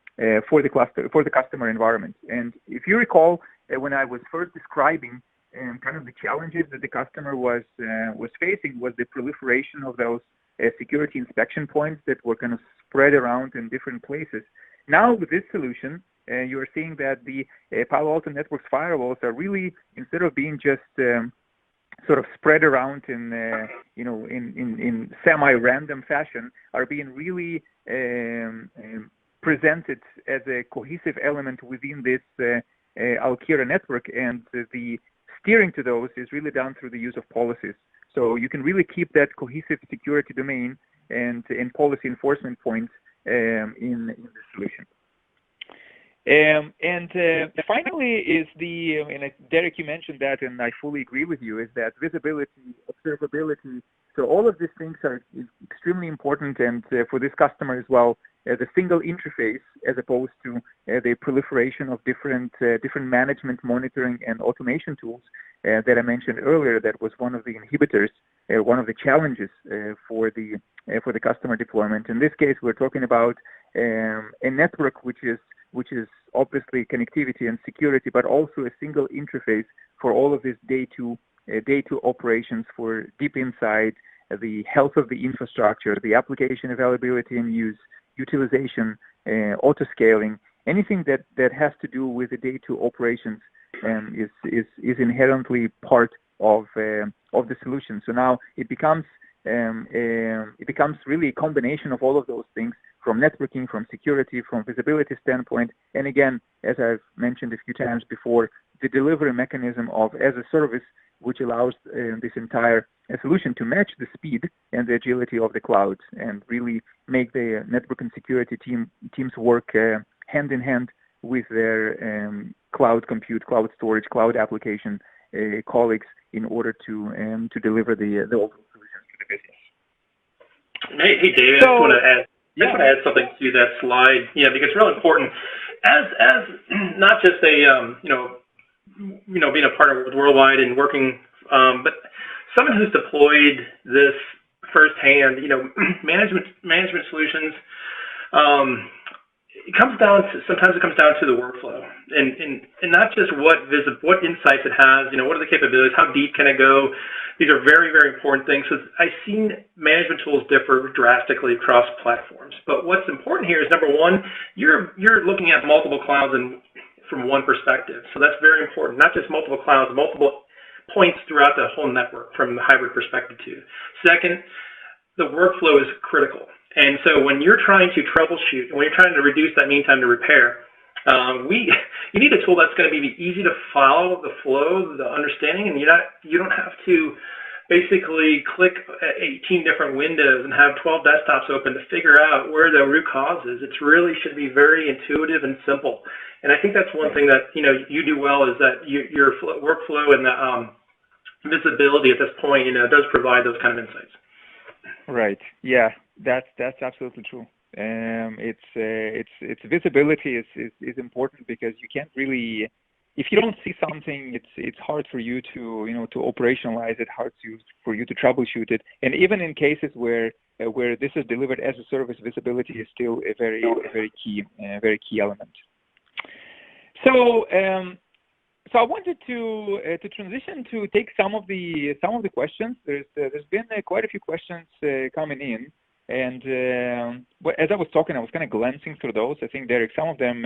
A: for the customer environment. And if you recall, when I was first describing kind of the challenges that the customer was facing, was the proliferation of those security inspection points that were kind of spread around in different places. Now with this solution, you are seeing that the Palo Alto Networks firewalls are really, instead of being just sort of spread around in semi-random fashion, are being really presented as a cohesive element within this Alkira network, and the steering to those is really done through the use of policies. So you can really keep that cohesive security domain and policy enforcement points in the solution. Finally is and Derek, you mentioned that, and I fully agree with you, is that visibility, observability. So all of these things are extremely important, and for this customer as well, the single interface as opposed to the proliferation of different management, monitoring, and automation tools that I mentioned earlier. That was one of the inhibitors, one of the challenges for the customer deployment. In this case, we're talking about a network which is obviously connectivity and security, but also a single interface for all of these day two operations for deep inside the health of the infrastructure, the application availability and use, utilization, auto-scaling, anything that has to do with the day two operations is inherently part of the solution. So now it becomes really a combination of all of those things, from networking, from security, from visibility standpoint, and again, as I've mentioned a few times before, the delivery mechanism of as a service, which allows this entire solution to match the speed and the agility of the cloud, and really make the network and security teams work hand in hand with their cloud compute, cloud storage, cloud application colleagues in order to deliver the overall solution to the business.
B: Hey David, I want to add. I just want to add something to that slide, because it's really important. As not just a being a partner with Worldwide and working, but someone who's deployed this firsthand, management solutions. Sometimes it comes down to the workflow, and not just what insights it has. What are the capabilities? How deep can it go? These are very, very important things. So I've seen management tools differ drastically across platforms. But what's important here is, number one, you're looking at multiple clouds from one perspective. So that's very important. Not just multiple clouds, multiple points throughout the whole network from the hybrid perspective too. Second, the workflow is critical. And so when you're trying to troubleshoot, when you're trying to reduce that mean time to repair, you need a tool that's going to be easy to follow the flow, the understanding, and you don't have to basically click 18 different windows and have 12 desktops open to figure out where the root cause is. It really should be very intuitive and simple. And I think that's one thing that you do well, is that your workflow and the visibility at this point does provide those kind of insights.
A: Right. Yeah, that's absolutely true. It's visibility is important, because you can't really, if you don't see something, it's hard for you to to operationalize it, hard for you to troubleshoot it, and even in cases where this is delivered as a service, visibility is still a very key element. So I wanted to transition to take some of the questions. There's been quite a few questions coming in. And as I was talking, I was kind of glancing through those. I think, Derek, some of them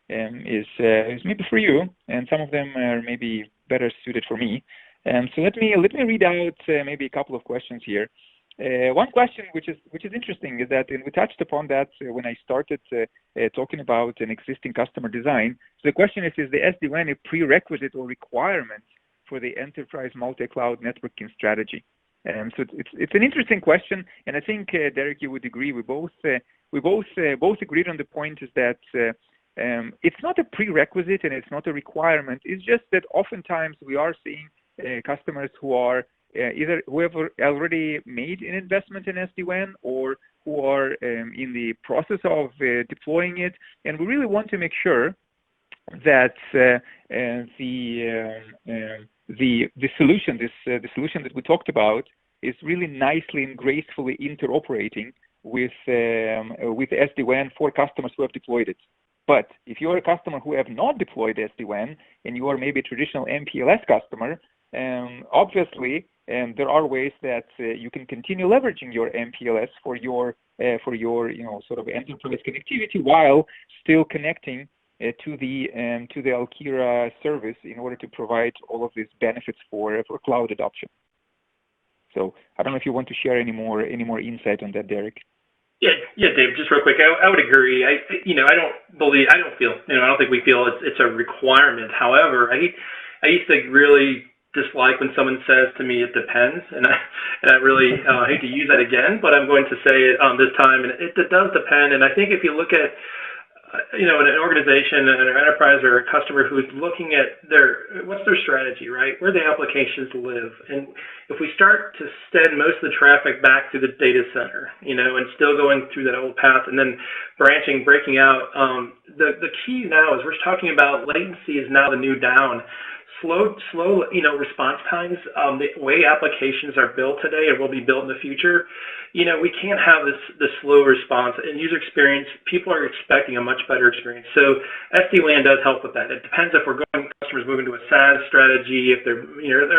A: is maybe for you, and some of them are maybe better suited for me. So let me read out maybe a couple of questions here. One question which is interesting is that, and we touched upon that when I started talking about an existing customer design. So the question is the SD-WAN a prerequisite or requirement for the enterprise multi-cloud networking strategy? So it's an interesting question, and I think Derek, you would agree. We both agreed on the point is that it's not a prerequisite and it's not a requirement. It's just that oftentimes we are seeing customers who are either who have already made an investment in SD-WAN or who are in the process of deploying it, and we really want to make sure that the solution, the solution that we talked about, is really nicely and gracefully interoperating with SD-WAN for customers who have deployed it. But if you are a customer who have not deployed SD-WAN and you are maybe a traditional MPLS customer, obviously there are ways that you can continue leveraging your MPLS for your sort of enterprise connectivity while still connecting to the Alkira service in order to provide all of these benefits for cloud adoption. So I don't know if you want to share any more insight on that, Derek.
B: Yeah, Dave. Just real quick, I would agree. I don't think we feel it's a requirement. However, I used to really dislike when someone says to me, "It depends," and I really hate to use that again, but I'm going to say it this time. And it does depend. And I think if you look at an organization, an enterprise, or a customer who's looking at what's their strategy, right? Where the applications live, and if we start to send most of the traffic back to the data center, and still going through that old path, and then breaking out, the key now is we're talking about latency is now the new down. Slow, response times, the way applications are built today and will be built in the future, we can't have this slow response. And user experience, people are expecting a much better experience. So SD-WAN does help with that. It depends if we're going customers moving to a SaaS strategy, if they're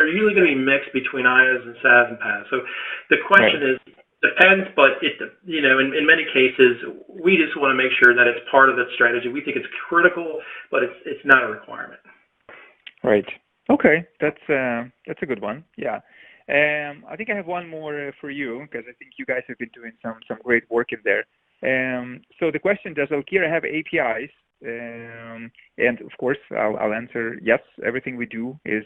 B: usually going to be mixed between IaaS and SaaS and PaaS. So the question is, depends, but in many cases, we just want to make sure that it's part of that strategy. We think it's critical, but it's not a requirement.
A: Right. Okay. That's a good one. Yeah. I think I have one more for you because I think you guys have been doing some great work in there. So the question: does Alkira have APIs? And of course, I'll answer yes. Everything we do is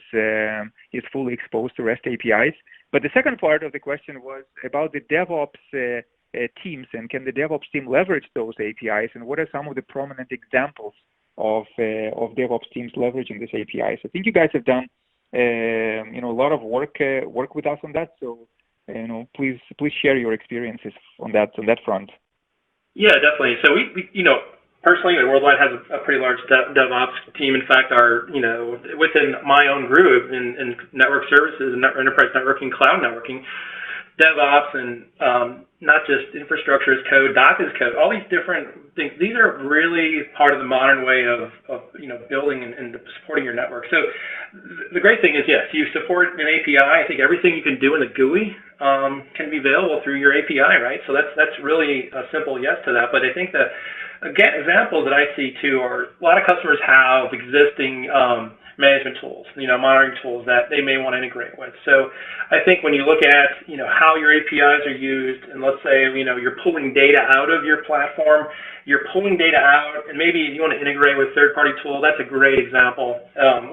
A: fully exposed to REST APIs. But the second part of the question was about the DevOps teams, and can the DevOps team leverage those APIs? And what are some of the prominent examples of DevOps teams leveraging these APIs? I think you guys have done a lot of work with us on that. So please share your experiences on that front.
B: Yeah, definitely. So we personally, Worldwide has a pretty large DevOps team. In fact, within my own group in network services and enterprise networking, cloud networking, DevOps and not just infrastructure as code, Docker as code, all these different things. These are really part of the modern way of building and supporting your network. So the great thing is, yes, you support an API. I think everything you can do in the GUI can be available through your API, right? So that's really a simple yes to that. But I think that, again, examples that I see too are a lot of customers have existing management tools, monitoring tools that they may want to integrate with. So I think when you look at, how your APIs are used, and let's say, you're pulling data out of your platform, you're pulling data out, and maybe you want to integrate with third-party tool, that's a great example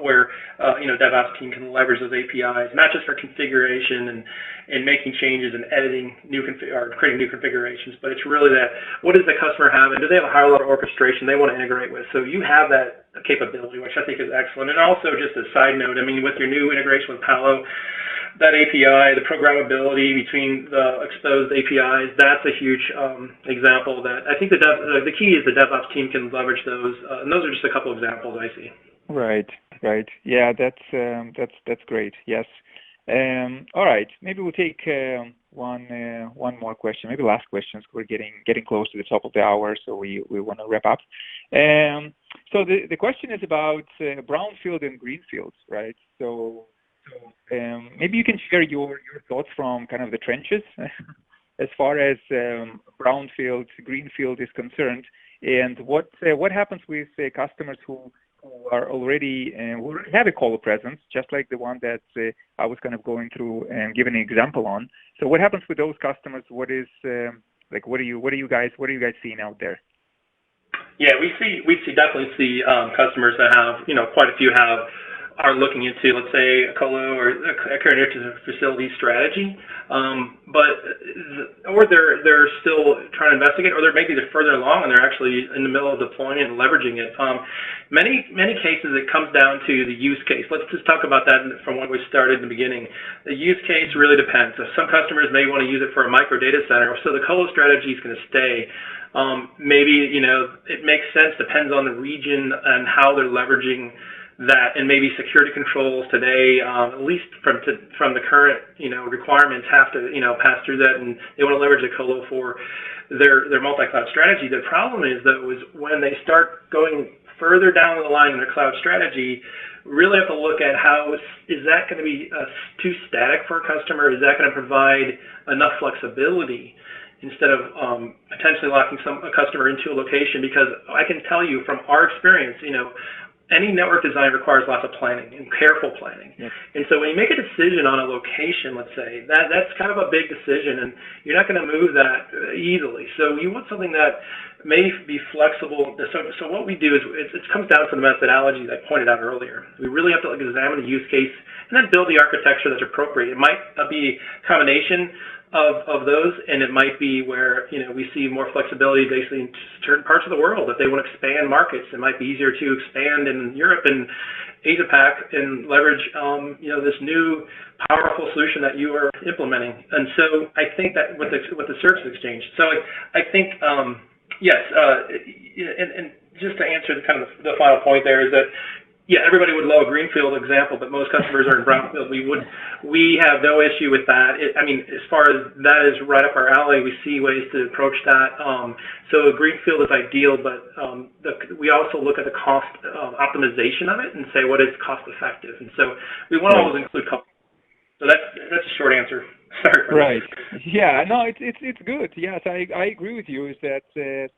B: where, DevOps team can leverage those APIs, not just for configuration and making changes and editing or creating new configurations, but it's really that, what does the customer have, and do they have a higher level orchestration they want to integrate with? So you have that capability, which I think is excellent. And also, just a side note, with your new integration with Palo, that API, the programmability between the exposed APIs, that's a huge example that I think the key is the DevOps team can leverage those. And those are just a couple examples I see. Right.
A: Yeah, that's great. Yes. All right. Maybe we'll take one more question. Maybe last question. We're getting close to the top of the hour, so we want to wrap up. So the question is about brownfield and greenfields, right? So maybe you can share your thoughts from kind of the trenches as far as brownfield, greenfield is concerned, and what happens with customers who are already have a colo presence, just like the one that I was kind of going through and giving an example on. So what happens with those customers? What are you guys seeing out there?
B: Yeah, we definitely see customers that have, quite a few have are looking into, let's say, a colo or a current facility strategy, or they're still trying to investigate, or maybe they're further along and they're actually in the middle of deploying it and leveraging it. Many cases it comes down to the use case. Let's just talk about that from when we started in the beginning. The use case really depends. So some customers may want to use it for a micro data center, so the colo strategy is going to stay. Maybe, it makes sense, depends on the region and how they're leveraging that, and maybe security controls today, at least from the current, requirements have to, pass through that, and they want to leverage the colo for their multi-cloud strategy. The problem is, though, is when they start going further down the line in their cloud strategy, really have to look at how is that going to be too static for a customer? Is that going to provide enough flexibility instead of potentially locking a customer into a location? Because I can tell you from our experience, any network design requires lots of planning and careful planning. Yep. And so when you make a decision on a location, let's say, that's kind of a big decision, and you're not going to move that easily. So you want something that may be flexible. So what we do is it comes down to the methodology that I pointed out earlier. We really have to examine the use case and then build the architecture that's appropriate. It might be a combination of those, and it might be where we see more flexibility basically in certain parts of the world. If they want to expand markets, it might be easier to expand in Europe and Asia Pac and leverage this new powerful solution that you are implementing. And so I think that with the Service Exchange, so I think yes, and just to answer the final point there is that, yeah, everybody would love a greenfield example, but most customers are in brownfield. We have no issue with that. As far as that is right up our alley, we see ways to approach that. So a greenfield is ideal, but we also look at the cost optimization of it and say what is cost effective. And so we want to always include cost. So that's a short answer. Sorry.
A: Right. Yeah. No, it's good. Yes, I agree with you. Is that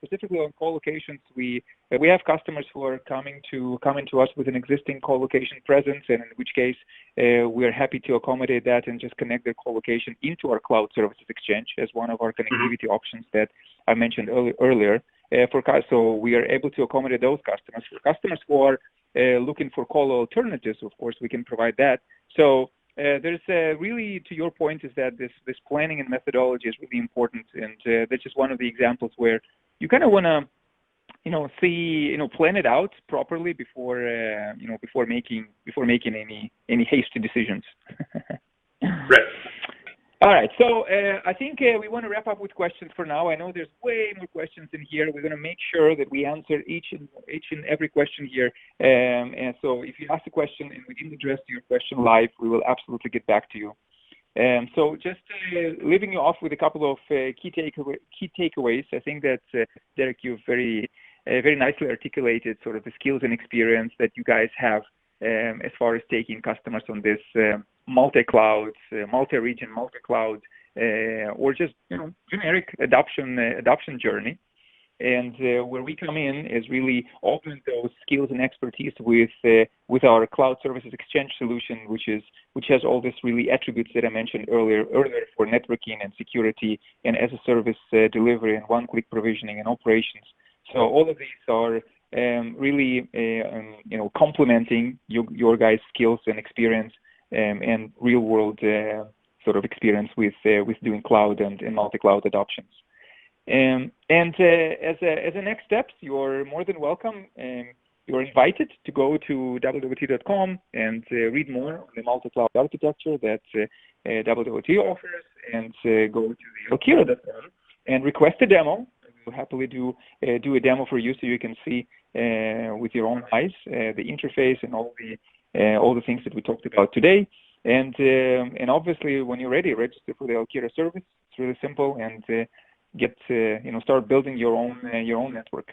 A: specifically on co-locations, we have customers who are coming to us with an existing co-location presence, and in which case we are happy to accommodate that and just connect their co-location into our Cloud Services Exchange as one of our connectivity options that I mentioned earlier. So we are able to accommodate those customers. For customers who are looking for colo alternatives, of course, we can provide that. So there's really, to your point, is that this planning and methodology is really important, and that's just one of the examples where you kind of want to, plan it out properly before making any hasty decisions.
B: Right.
A: All right, so I think we want to wrap up with questions for now. I know there's way more questions in here. We're going to make sure that we answer each and every question here. And so if you ask a question and we didn't address your question live, we will absolutely get back to you. So just leaving you off with a couple of key takeaways. I think that, Derek, you've very nicely articulated sort of the skills and experience that you guys have as far as taking customers on this multi-cloud, multi-region, multi-cloud, or just generic adoption journey. And where we come in is really open those skills and expertise with our Cloud Services Exchange solution, which has all these really attributes that I mentioned earlier for networking and security and as a service delivery and one-click provisioning and operations. So all of these are really complementing your guys' skills and experience and real-world sort of experience with doing cloud and multi-cloud adoptions. And as a next step, you're more than welcome. You're invited to go to WWT.com and read more on the multi-cloud architecture that WWT offers, and go to the Alkira.com and request a demo. We'll happily do a demo for you so you can see with your own eyes the interface and all the things that we talked about today. And obviously, when you're ready, register for the Alkira service. It's really simple, and start building your own network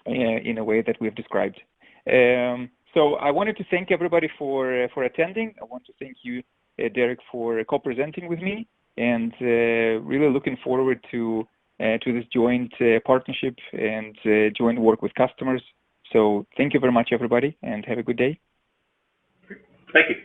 A: in a way that we've described. So I wanted to thank everybody for attending. I want to thank you, Derek, for co-presenting with me, and really looking forward to this joint partnership and joint work with customers. So thank you very much, everybody, and have a good day.
B: Thank you.